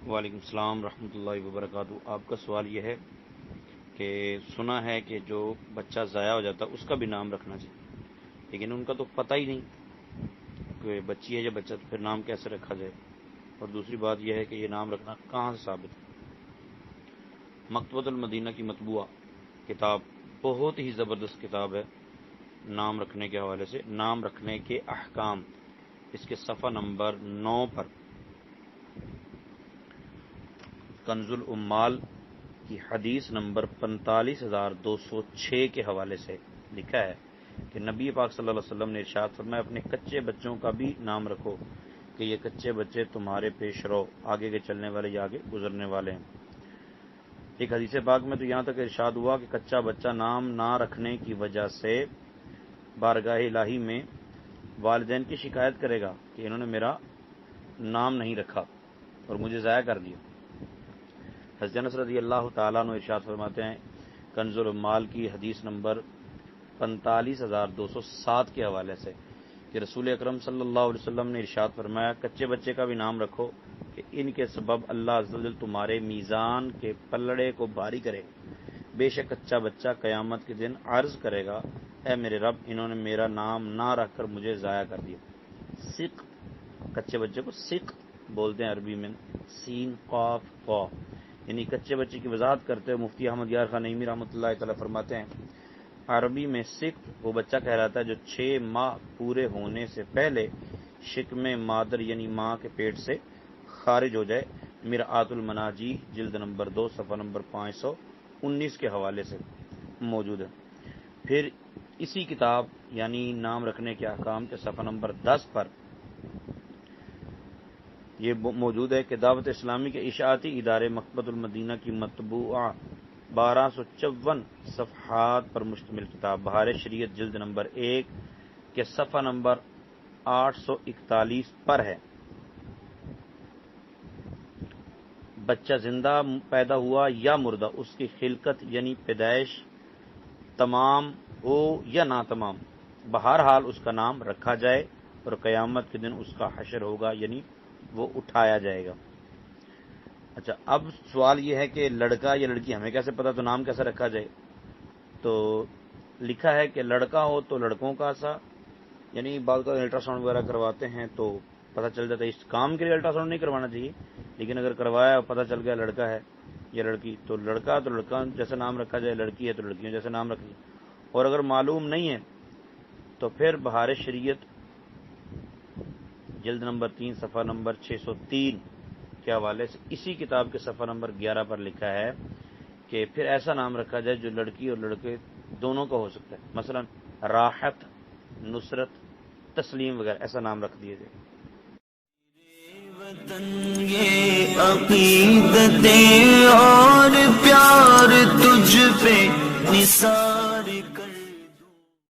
وعلیکم السلام ورحمۃ اللہ وبرکاتہ۔ آپ کا سوال یہ ہے کہ سنا ہے کہ جو بچہ ضائع ہو جاتا ہے اس کا بھی نام رکھنا چاہیے، لیکن ان کا تو پتہ ہی نہیں کہ بچی ہے یا بچہ، تو پھر نام کیسے رکھا جائے؟ اور دوسری بات یہ ہے کہ یہ نام رکھنا کہاں سے ثابت ہے؟ مکتبۃ المدینہ کی مطبوعہ کتاب بہت ہی زبردست کتاب ہے نام رکھنے کے حوالے سے، نام رکھنے کے احکام، اس کے صفحہ نمبر 9 پر کنز العمال کی حدیث نمبر 45,206 کے حوالے سے لکھا ہے کہ نبی پاک صلی اللہ علیہ وسلم نے ارشاد فرمایا اپنے کچے بچوں کا بھی نام رکھو کہ یہ کچے بچے تمہارے پیش رو، آگے کے چلنے والے یا آگے گزرنے والے ہیں۔ ایک حدیث پاک میں تو یہاں تک ارشاد ہوا کہ کچا بچہ نام نہ رکھنے کی وجہ سے بارگاہ الہی میں والدین کی شکایت کرے گا کہ انہوں نے میرا نام نہیں رکھا اور مجھے ضائع کر دیا۔ حضرت انس رضی اللہ تعالیٰ عنہ ارشاد فرماتے ہیں کنز العمال کی حدیث نمبر 45,207 کے حوالے سے کہ رسول اکرم صلی اللہ علیہ وسلم نے ارشاد فرمایا کچے بچے کا بھی نام رکھو کہ ان کے سبب اللہ عز و جل تمہارے میزان کے پلڑے کو بھاری کرے، بے شک کچا بچہ قیامت کے دن عرض کرے گا اے میرے رب، انہوں نے میرا نام نہ رکھ کر مجھے ضائع کر دیا۔ سق، کچے بچے کو سق بولتے ہیں عربی میں، سین قاف قا، یعنی کچے بچے کی وضاحت کرتے ہوئے مفتی احمد یار خان نعیمی رحمۃ اللہ تعالی فرماتے ہیں عربی میں سق وہ بچہ کہلاتا ہے جو 6 ماہ پورے ہونے سے پہلے شکم مادر یعنی ماں کے پیٹ سے خارج ہو جائے۔ مرآت المناجی جلد نمبر 2 صفحہ نمبر 519 کے حوالے سے موجود ہے۔ پھر اسی کتاب یعنی نام رکھنے کے احکام کے صفحہ نمبر 10 پر یہ موجود ہے کہ دعوت اسلامی کے اشاعتی ادارے مکتبۃ المدینہ کی مطبوعہ 1254 صفحات پر مشتمل کتاب بہار شریعت جلد نمبر 1 کے صفحہ نمبر 841 پر ہے بچہ زندہ پیدا ہوا یا مردہ، اس کی خلقت یعنی پیدائش تمام ہو یا نہ تمام، بہرحال اس کا نام رکھا جائے اور قیامت کے دن اس کا حشر ہوگا یعنی وہ اٹھایا جائے گا۔ اچھا، اب سوال یہ ہے کہ لڑکا یا لڑکی ہمیں کیسے پتا، تو نام کیسے رکھا جائے؟ تو لکھا ہے کہ لڑکا ہو تو لڑکوں کا سا، یعنی بعض کا الٹرا ساؤنڈ وغیرہ کرواتے ہیں تو پتہ چل جاتا ہے، اس کام کے لیے الٹرا ساؤنڈ نہیں کروانا چاہیے، لیکن اگر کروایا اور پتہ چل گیا لڑکا ہے یا لڑکی تو لڑکا جیسے نام رکھا جائے، لڑکی ہے تو لڑکیوں جیسے نام رکھیے، اور اگر معلوم نہیں ہے تو پھر بہار شریعت جلد نمبر 3 صفحہ نمبر 603 کے حوالے سے اسی کتاب کے صفحہ نمبر 11 پر لکھا ہے کہ پھر ایسا نام رکھا جائے جو لڑکی اور لڑکے دونوں کا ہو سکتا ہے، مثلا راحت، نصرت، تسلیم وغیرہ، ایسا نام رکھ دیے جائے۔ یہ عقیدتیں اور پیار تجھ پہ نثار